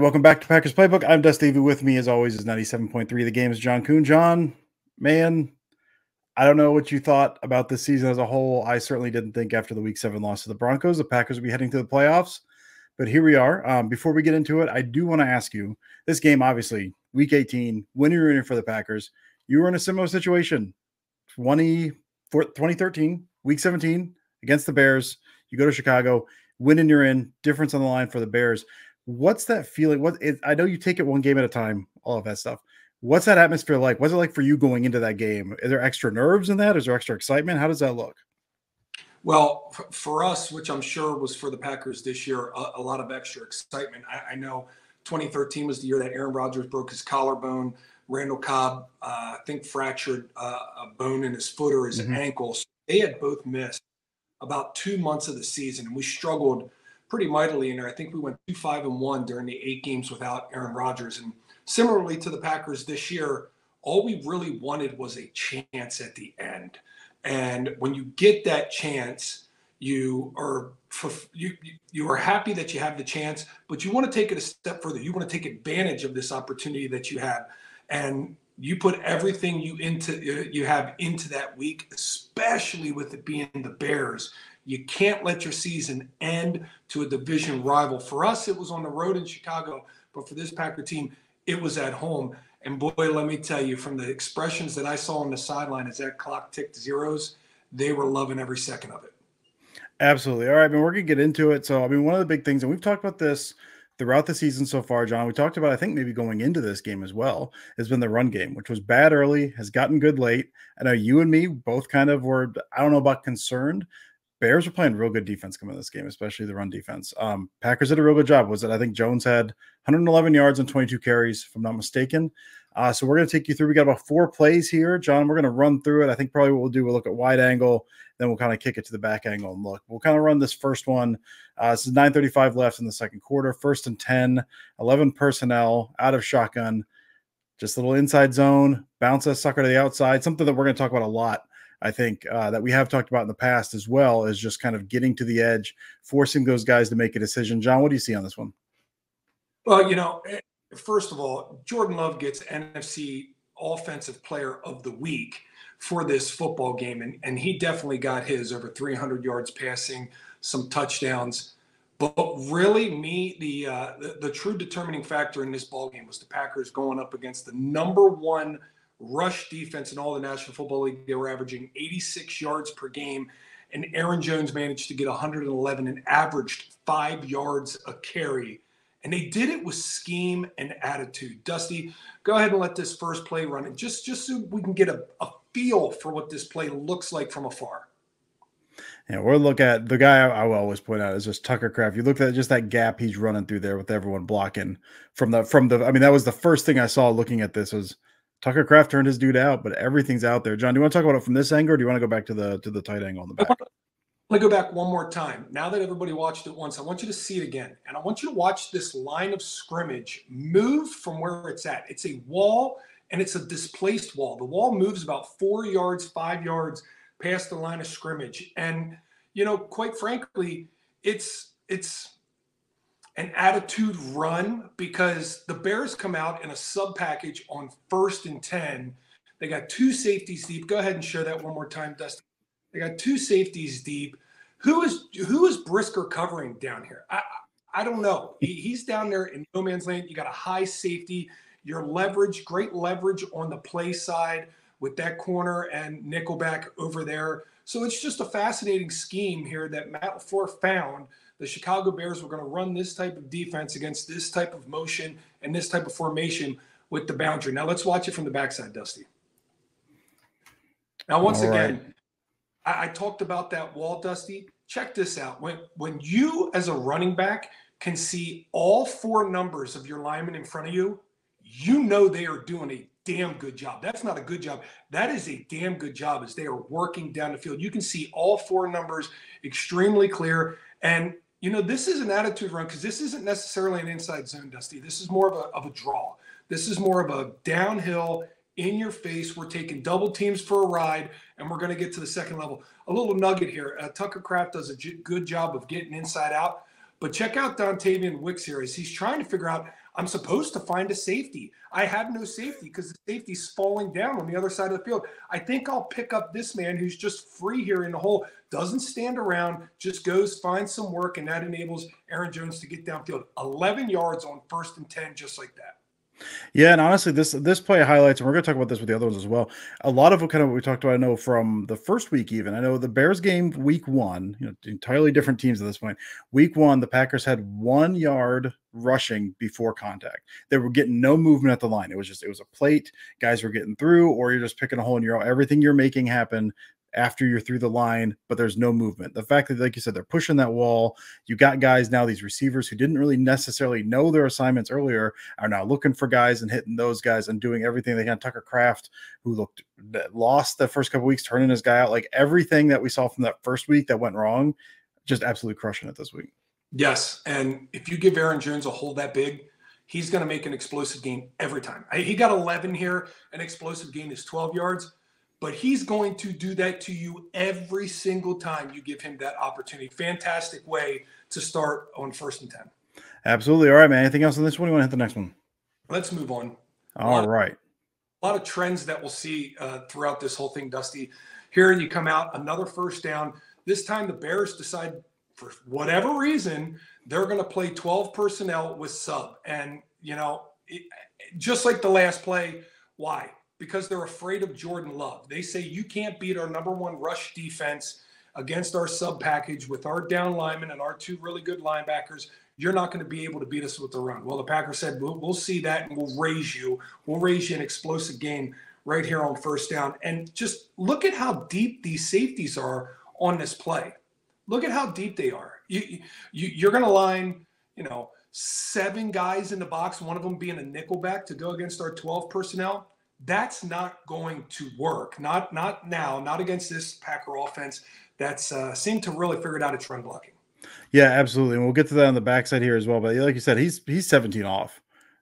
Welcome back to Packers Playbook. I'm Dusty. With me, as always, is 97.3 The Game is John Kuhn. John, man, I don't know what you thought about this season as a whole. I certainly didn't think after the Week 7 loss to the Broncos, the Packers would be heading to the playoffs. But here we are. Before we get into it, I do want to ask you, this game, obviously, Week 18, when you're in for the Packers, you were in a similar situation. 2013, Week 17, against the Bears. You go to Chicago, win and you're in. Difference on the line for the Bears. What's that feeling? I know you take it one game at a time, all of that stuff. What's that atmosphere like? What's it like for you going into that game? Is there extra nerves in that? Is there extra excitement? How does that look? Well, for us, which I'm sure was for the Packers this year, a lot of extra excitement. I know 2013 was the year that Aaron Rodgers broke his collarbone. Randall Cobb, I think, fractured a bone in his foot or his ankle. So they had both missed about 2 months of the season, and we struggled pretty mightily in there. I think we went 2-5-1 during the 8 games without Aaron Rodgers. And similarly to the Packers this year, all we really wanted was a chance at the end. And when you get that chance, you are happy that you have the chance, but you want to take it a step further. You want to take advantage of this opportunity that you have, and you put everything you have into that week, especially with it being the Bears. You can't let your season end to a division rival. For us, it was on the road in Chicago, but for this Packer team, it was at home. And boy, let me tell you, from the expressions that I saw on the sideline as that clock ticked zeros, they were loving every second of it. Absolutely. All right, we're going to get into it. So, one of the big things, and we've talked about this throughout the season so far, John, we talked about, I think maybe going into this game as well, has been the run game, which was bad early, has gotten good late. I know you and me both kind of were, I don't know about concerned. Bears were playing real good defense coming in this game, especially the run defense. Packers did a real good job. I think Jones had 111 yards and 22 carries, if I'm not mistaken. So we're going to take you through. We got about 4 plays here, John. We're going to run through it. I think probably what we'll do, we'll look at wide angle, then we'll kind of kick it to the back angle and look. We'll kind of run this first one. This is 9:35 left in the second quarter. 1st and 10, 11 personnel, out of shotgun. Just a little inside zone, bounce that sucker to the outside. Something that we're going to talk about a lot, I think, that we have talked about in the past as well, is just kind of getting to the edge, forcing those guys to make a decision. John, what do you see on this one? Well, first of all, Jordan Love gets NFC Offensive Player of the Week for this football game, and he definitely got his, over 300 yards passing, some touchdowns. But really, the true determining factor in this ball game was the Packers going up against the #1 rush defense in all the National Football League. They were averaging 86 yards per game, and Aaron Jones managed to get 111 and averaged 5 yards a carry. And they did it with scheme and attitude. Dusty, go ahead and let this first play run, and just so we can get a feel for what this play looks like from afar. Yeah, we'll look at the guy I will always point out is just Tucker Kraft. You look at just that gap he's running through there with everyone blocking from the. That was the first thing I saw looking at this was Tucker Kraft turned his dude out, but everything's out there. John, do you want to talk about it from this angle, or do you want to go back to the tight angle on the back? Let me go back one more time. Now that everybody watched it once, I want you to see it again. And I want you to watch this line of scrimmage move from where it's at. It's a wall, and it's a displaced wall. The wall moves about 4 yards, 5 yards past the line of scrimmage. And, quite frankly, it's an attitude run, because the Bears come out in a sub package on 1st and 10. They got 2 safeties deep. Go ahead and show that one more time, Dustin. They got 2 safeties deep. Who is Brisker covering down here? I don't know. He's down there in no man's land. You got a high safety. Your leverage, great leverage on the play side with that corner and nickelback over there. So it's just a fascinating scheme here that Matt LaFleur found. The Chicago Bears were going to run this type of defense against this type of motion and this type of formation with the boundary. Now let's watch it from the backside, Dusty. Now, once again, I talked about that wall, Dusty. Check this out. When you, as a running back, can see all 4 numbers of your linemen in front of you, you know they are doing a damn good job. That's not a good job. That is a damn good job, as they are working down the field. You can see all 4 numbers extremely clear. And, this is an attitude run, because this isn't necessarily an inside zone, Dusty. This is more of a draw. This is more of a downhill, in your face. We're taking double teams for a ride, and we're going to get to the second level. A little nugget here. Tucker Kraft does a good job of getting inside out, but check out Dontavian Wicks here as he's trying to figure out, I'm supposed to find a safety. I have no safety because the safety's falling down on the other side of the field. I think I'll pick up this man who's just free here in the hole, doesn't stand around, just goes, finds some work, and that enables Aaron Jones to get downfield. 11 yards on 1st and 10, just like that. Yeah, and honestly, this play highlights, and we're going to talk about this with the other ones as well. A lot of what we talked about, I know from the first week, even I know the Bears game week 1, entirely different teams at this point. Week 1, the Packers had 1 yard rushing before contact. They were getting no movement at the line. It was a plate. Guys were getting through, or you're just picking a hole in your own. Everything you're making happen after you're through the line, but there's no movement. The fact that, like you said, they're pushing that wall. You got guys now, these receivers who didn't really necessarily know their assignments earlier, are now looking for guys and hitting those guys and doing everything they can. Tucker Kraft, who lost the first couple weeks, turning his guy out. Like everything that we saw from that first week that went wrong, just absolutely crushing it this week. Yes, and if you give Aaron Jones a hole that big, he's going to make an explosive gain every time. He got 11 here. An explosive gain is 12 yards. But he's going to do that to you every single time you give him that opportunity. Fantastic way to start on 1st and 10. Absolutely. All right, man. Anything else on this one? You want to hit the next one? Let's move on. All right. A lot of trends that we'll see throughout this whole thing, Dusty. Here you come out, another 1st down. This time the Bears decide, for whatever reason, they're going to play 12 personnel with sub. And, just like the last play, why? Because they're afraid of Jordan Love. They say you can't beat our #1 rush defense against our sub package with our down linemen and our 2 really good linebackers. You're not going to be able to beat us with the run. Well, the Packers said, we'll see that and we'll raise you. We'll raise you an explosive game right here on 1st down. And just look at how deep these safeties are on this play. Look at how deep they are. You're going to line, 7 guys in the box, one of them being a nickelback to go against our 12 personnel. That's not going to work. Not now, not against this Packer offense that's seemed to really figure out its run blocking. Yeah, absolutely. And we'll get to that on the backside here as well. But like you said, he's 17 off,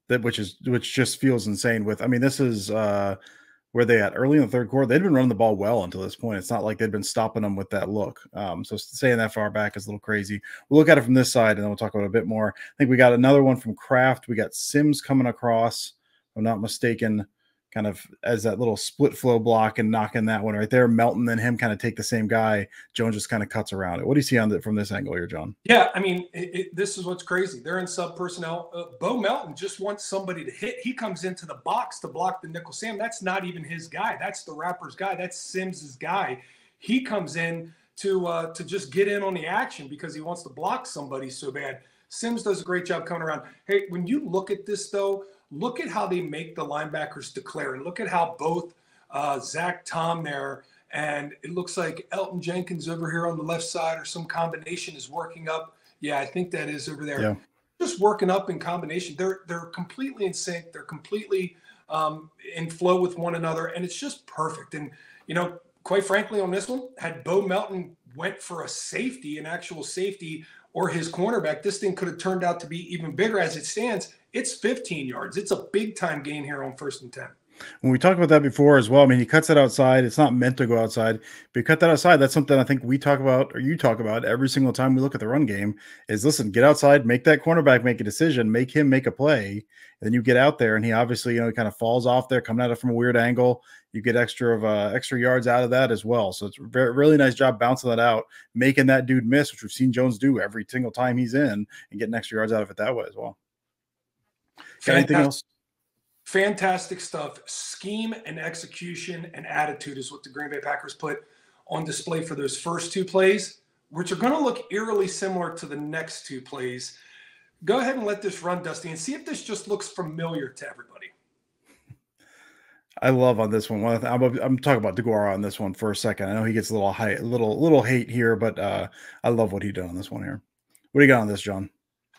which just feels insane. This is where they at early in the 3rd quarter. They'd been running the ball well until this point. It's not like they'd been stopping them with that look. So saying that far back is a little crazy. We'll look at it from this side and then we'll talk about it a bit more. I think we got another one from Kraft. We got Sims coming across, if I'm not mistaken, kind of as that little split flow block and knocking that one right there. Melton and him kind of take the same guy. Jones just kind of cuts around it. What do you see from this angle here, John? Yeah, this is what's crazy. They're in sub personnel. Bo Melton just wants somebody to hit. He comes into the box to block the nickel Sam. That's not even his guy. That's the Rapper's guy. That's Sims's guy. He comes in to just get in on the action because he wants to block somebody so bad. Sims does a great job coming around. Hey, when you look at this, though, look at how they make the linebackers declare. And look at how both Zach Tom there and it looks like Elton Jenkins over here on the left side or some combination is working up. Yeah, I think that is over there. Yeah. Just working up in combination. They're completely in sync. They're completely in flow with one another. And it's just perfect. And, quite frankly, on this one, had Bo Melton went for a safety, an actual safety, or his cornerback, this thing could have turned out to be even bigger. As it stands, it's 15 yards. It's a big-time gain here on 1st and 10. When we talked about that before as well, he cuts it outside. It's not meant to go outside, but you cut that outside. That's something I think we talk about, or you talk about every single time we look at the run game is, listen, get outside, make that cornerback make a decision, make him make a play, and then you get out there, and he obviously, he kind of falls off there, coming at it from a weird angle. You get extra yards out of that as well. So it's a really nice job bouncing that out, making that dude miss, which we've seen Jones do every single time he's in, and getting extra yards out of it that way as well. Got anything else? Fantastic stuff. Scheme and execution and attitude is what the Green Bay Packers put on display for those first 2 plays, which are going to look eerily similar to the next 2 plays. Go ahead and let this run, Dusty, and see if this just looks familiar to everybody. I love on this one. I'm talking about DeGuara on this one for a second. I know he gets a little hate here, but I love what he did on this one here. What do you got on this, John?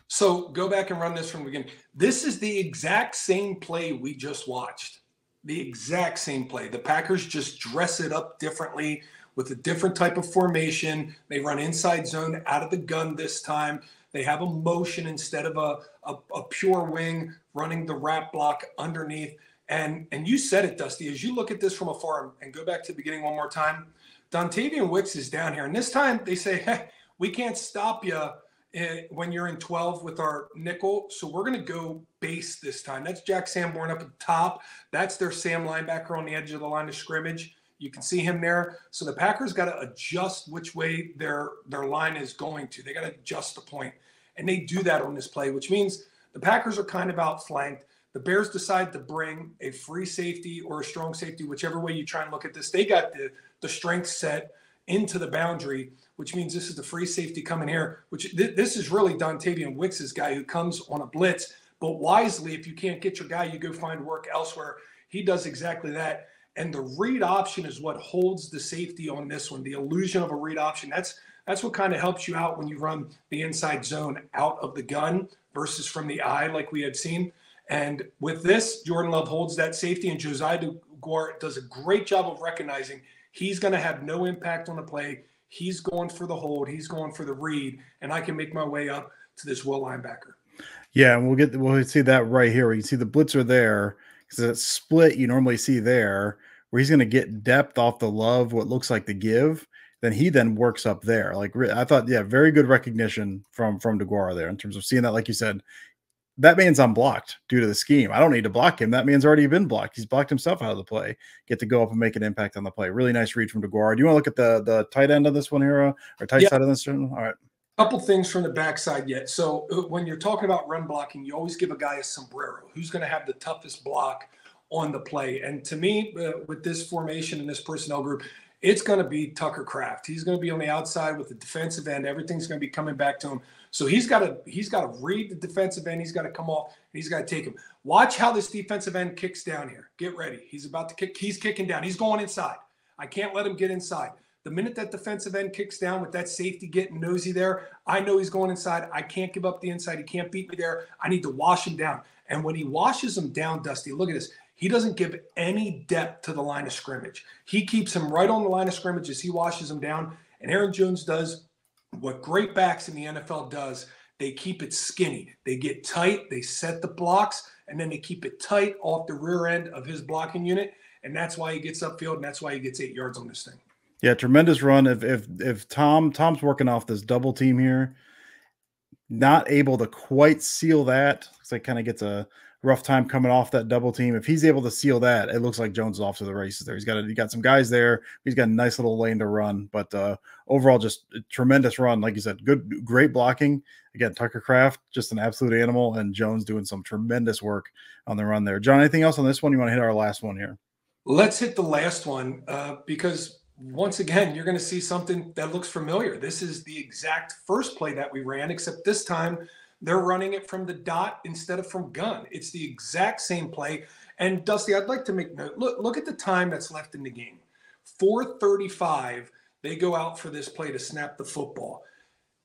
So go back and run this from the beginning. This is the exact same play we just watched. The exact same play. The Packers just dress it up differently with a different type of formation. They run inside zone out of the gun this time. They have a motion instead of a pure wing running the wrap block underneath. And you said it, Dusty, as you look at this from afar and go back to the beginning one more time, Dontavian Wicks is down here. And this time they say, hey, we can't stop you when you're in 12 with our nickel. So we're going to go base this time. That's Jack Sanborn up at the top. That's their Sam linebacker on the edge of the line of scrimmage. You can see him there. So the Packers got to adjust which way their line is going to. They got to adjust the point. And they do that on this play, which means the Packers are kind of outflanked. The Bears decide to bring a free safety or a strong safety, whichever way you try and look at this. They got the strength set into the boundary, which means this is the free safety coming here, which this is really Dontavian Wicks' guy who comes on a blitz. But wisely, if you can't get your guy, you go find work elsewhere. He does exactly that. And the read option is what holds the safety on this one, the illusion of a read option. That's what kind of helps you out when you run the inside zone out of the gun versus from the eye like we had seen. And with this, Jordan Love holds that safety, and Josiah DeGuara does a great job of recognizing he's going to have no impact on the play. He's going for the hold. He's going for the read, and I can make my way up to this will linebacker. Yeah, and we'll see that right here. You see the blitzer there because that split you normally see there, where he's going to get depth off the Love, what looks like the give. Then he works up there. Like I thought, yeah, very good recognition from DeGuara there in terms of seeing that. Like you said, that man's unblocked due to the scheme. I don't need to block him. That man's already been blocked. He's blocked himself out of the play. Get to go up and make an impact on the play. Really nice read from DeGuara. Do you want to look at the tight end of this one here, or tight side of this one? All right. Couple things from the backside yet. So when you're talking about run blocking, you always give a guy a sombrero. Who's going to have the toughest block on the play? And to me, with this formation and this personnel group, it's going to be Tucker Kraft. He's going to be on the outside with the defensive end. Everything's going to be coming back to him. So he's got to read the defensive end. He's got to come off, and he's got to take him. Watch how this defensive end kicks down here. Get ready. He's about to kick. He's kicking down. He's going inside. I can't let him get inside. The minute that defensive end kicks down with that safety getting nosy there, I know he's going inside. I can't give up the inside. He can't beat me there. I need to wash him down. And when he washes him down, Dusty, look at this. He doesn't give any depth to the line of scrimmage. He keeps him right on the line of scrimmage as he washes him down. And Aaron Jones does what great backs in the NFL does. They keep it skinny. They get tight. They set the blocks, and then they keep it tight off the rear end of his blocking unit. And that's why he gets upfield, and that's why he gets 8 yards on this thing. Yeah, tremendous run. If Tom's working off this double team here, not able to quite seal that, looks like kind of gets a rough time coming off that double team. If he's able to seal that, it looks like Jones is off to the races there. He got some guys there. He's got a nice little lane to run, but overall, just a tremendous run. Like you said, great blocking. Again, Tucker Kraft, just an absolute animal, and Jones doing some tremendous work on the run there. John, anything else on this one? You want to hit our last one here? Let's hit the last one because once again, you're going to see something that looks familiar. This is the exact first play that we ran, except this time they're running it from the dot instead of from gun. It's the exact same play. And Dusty, I'd like to make note. Look at the time that's left in the game. 4:35, they go out for this play to snap the football.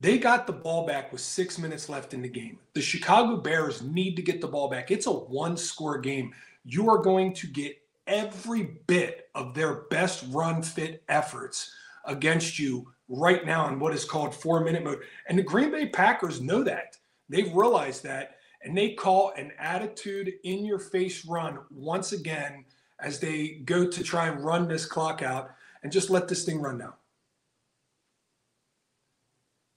They got the ball back with 6 minutes left in the game. The Chicago Bears need to get the ball back. It's a one-score game. You are going to get every bit of their best run fit efforts against you right now in what is called 4-minute mode. And the Green Bay Packers know that. They've realized that, and they call an attitude in your face run once again as they go to try and run this clock out and just let this thing run now.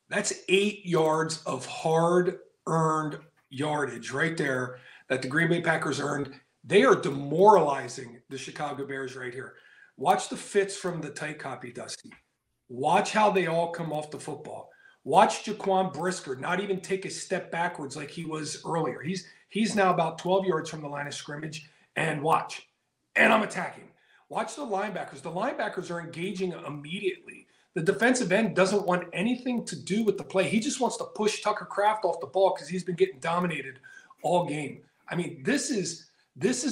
That's 8 yards of hard-earned yardage right there that the Green Bay Packers earned. They are demoralizing the Chicago Bears right here. Watch the fits from the tight copy, Dusty. Watch how they all come off the football. Watch Jaquan Brisker not even take a step backwards like he was earlier. He's now about 12 yards from the line of scrimmage. And watch. And I'm attacking. Watch the linebackers. The linebackers are engaging immediately. The defensive end doesn't want anything to do with the play. He just wants to push Tucker Kraft off the ball because he's been getting dominated all game. I mean, this is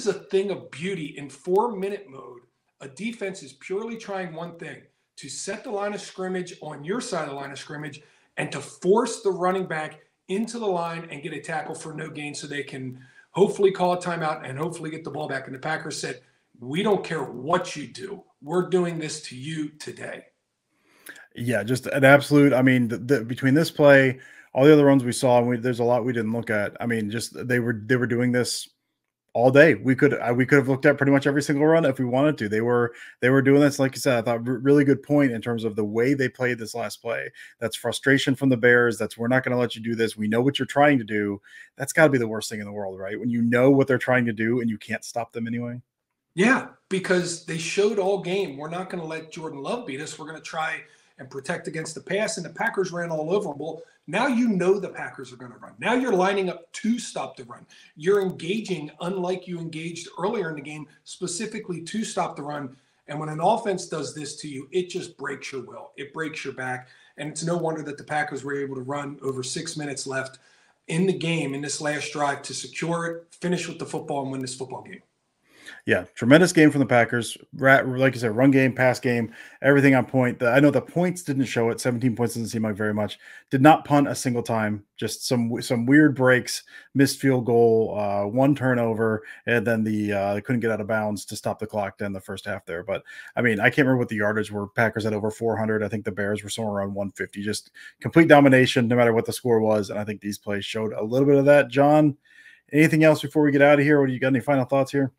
a thing of beauty. In 4-minute mode, a defense is purely trying one thing, to set the line of scrimmage on your side of the line of scrimmage and to force the running back into the line and get a tackle for no gain so they can hopefully call a timeout and hopefully get the ball back. And the Packers said, we don't care what you do. We're doing this to you today. Yeah, just an absolute, I mean, between this play, all the other runs we saw, and there's a lot we didn't look at. I mean, just they were doing this all day. We could have looked at pretty much every single run if we wanted to. They were doing this, like you said. I thought really good point in terms of the way they played this last play. That's frustration from the Bears. That's, we're not going to let you do this. We know what you're trying to do. That's got to be the worst thing in the world, right? When you know what they're trying to do and you can't stop them anyway. Yeah, because they showed all game, we're not going to let Jordan Love beat us. We're going to try and protect against the pass. And the Packers ran all over them. Well, now you know the Packers are going to run. Now you're lining up to stop the run. You're engaging, unlike you engaged earlier in the game, specifically to stop the run. And when an offense does this to you, it just breaks your will. It breaks your back. And it's no wonder that the Packers were able to run over 6 minutes left in the game in this last drive to secure it, finish with the football, and win this football game. Yeah, tremendous game from the Packers. Like you said, run game, pass game, everything on point. I know the points didn't show it. 17 points doesn't seem like very much. Did not punt a single time. Just some weird breaks, missed field goal, one turnover, and then they couldn't get out of bounds to stop the clock in the first half there. But I mean, I can't remember what the yardage were. Packers had over 400. I think the Bears were somewhere around 150. Just complete domination, no matter what the score was. And I think these plays showed a little bit of that. John, anything else before we get out of here? What do you got? Any final thoughts here?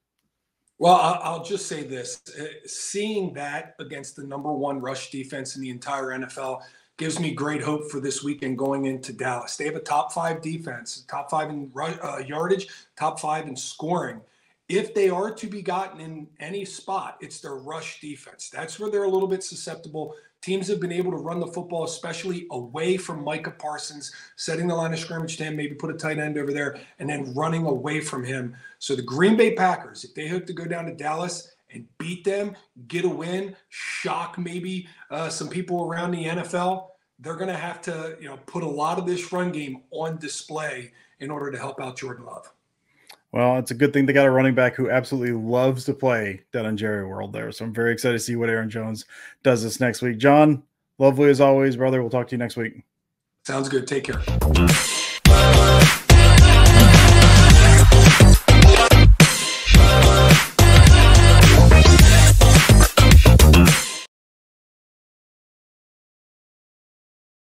Well, I'll just say this. Seeing that against the #1 rush defense in the entire NFL gives me great hope for this weekend going into Dallas. They have a top 5 defense, top 5 in yardage, top 5 in scoring. If they are to be gotten in any spot, it's their rush defense. That's where they're a little bit susceptible. Teams have been able to run the football, especially away from Micah Parsons, setting the line of scrimmage to him, maybe put a tight end over there, and then running away from him. So the Green Bay Packers, if they hope to go down to Dallas and beat them, get a win, shock maybe some people around the NFL, they're going to have to, put a lot of this run game on display in order to help out Jordan Love. Well, it's a good thing they got a running back who absolutely loves to play down in Jerry World there. So I'm very excited to see what Aaron Jones does this next week. John, lovely as always, brother. We'll talk to you next week. Sounds good. Take care.